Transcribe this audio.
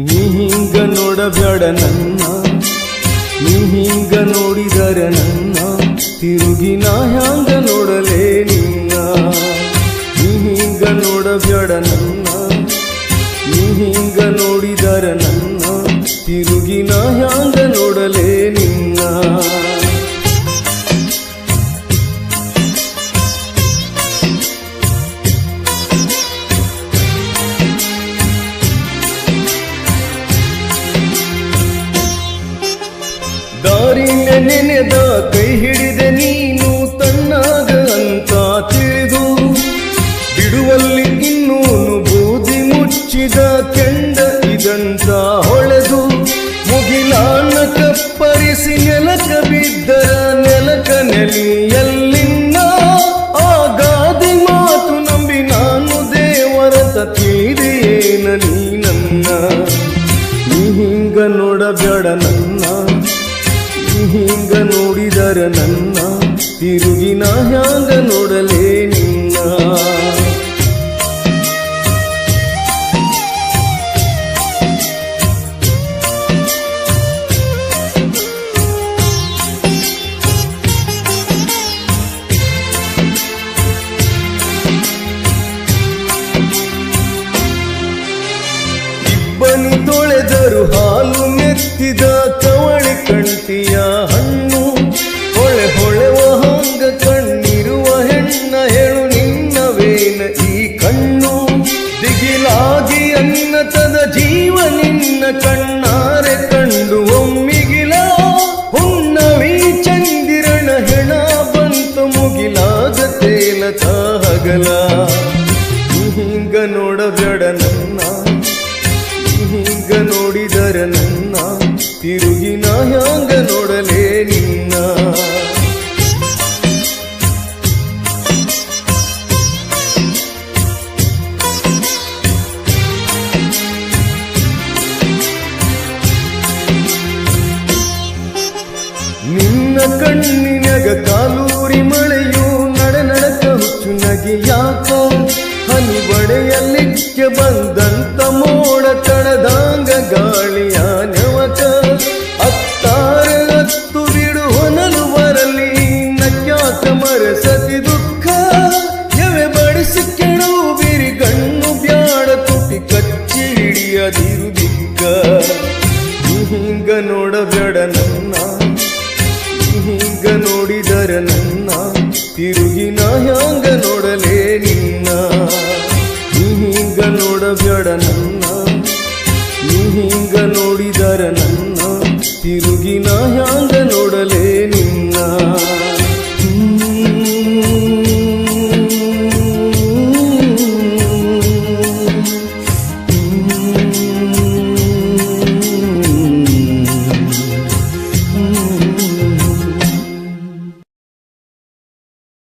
ನೀ ಹಿಂಗ ನೋಡಬ್ಯಾಡ ನನ್ನ, ನೀ ಹಿಂಗ ನೋಡಿದರ ನನ್ನ ತಿರುಗಿ ನಾ ಹ್ಯಾಂಗ ನೋಡಲೇ ನಿನ್ನ. ನೀ ಹಿಂಗ ನೋಡಬ್ಯಾಡ ನನ್ನ, ನೀ ಹಿಂಗ ನೋಡಿದರ ನನ್ನ ತಿರುಗಿ ನಾ ಹ್ಯಾಂಗ ನೋಡಲೇ ನಿನ್ನ. ದಾರಿನ ನೆನೆದ ಕೈ ಹಿಡಿದೆ ನೀನು ತಣ್ಣಾಗ ಅಂತ ತಿಳಿದು, ಬಿಡುವಲ್ಲಿ ಇನ್ನೂನು ಬೂದಿ ಮುಚ್ಚಿದ ಕೆಂಡ ಇದಂತ ಹೊಳೆದು, ಮುಗಿಲಾನ ಕಪ್ಪರಿಸಿ ನೆಲಕ ಬಿದ್ದರ ನೆಲಕ ನೆಲಿಯಲ್ಲಿನ್ನ. ಆ ಗಾದಿ ಮಾತು ನಂಬಿ ನಾನು ದೇವರತ ತಿಳಿದೇನ ನೀ ನನ್ನ. ನೀ ಹಿಂಗ ನೋಡಬ್ಯಾಡ ನನ್ನ, ಹಿಂಗ ನೋಡಿದರ ನನ್ನ ತಿರುಗಿ ನಾ ಹ್ಯಾಂಗ ನೋಡಲೇ ನಿನ್ನ. ಇಬ್ಬನಿ ತೊಳೆದರು ಹಾಲು ಮೆತ್ತಿದ ಕವಳಿ ಕಂಟಿಯ ಹಣ್ಣು, ಹೊಳೆ ಹೊಳೆವ ಹಂಗ ಕಣ್ಣಿರುವ ಹೆಣ್ಣ ಹೇಳು ನಿನ್ನವೇನ ಈ ಕಣ್ಣು. ದಿಗಿಲಾಗಿ ಅನ್ನತದ ಜೀವ ನಿನ್ನ ಕಣ್ಣಾರೆ ಕಂಡು ಒಮ್ಮಿಗಿಲ, ಹುಣ್ಣವಿ ಚಂದಿರನ ಹೆಣ ಬಂತು ಮುಗಿಲಾಗ ತೇಲತ ಹಗಲ. ಹಿಂಗ ನೋಡಬೇಡ ನನ್ನ, ಹಿಂಗ ನೋಡಿದರ ನನ್ನ ತಿರುಗಿ ನಾ ಹ್ಯಾಂಗ ನೋಡಲೇ ನಿನ್ನ. ನಿನ್ನ ಕಣ್ಣಿನಗ ಕಾಲೂರಿ ಮಳೆಯು ನಡನಡಕ ಹುಚ್ಚು ನಗೆ ಯಾಕ, ಹನಿ ಬಡೆಯಲ್ಲಿಕ್ಕೆ ಬಂದ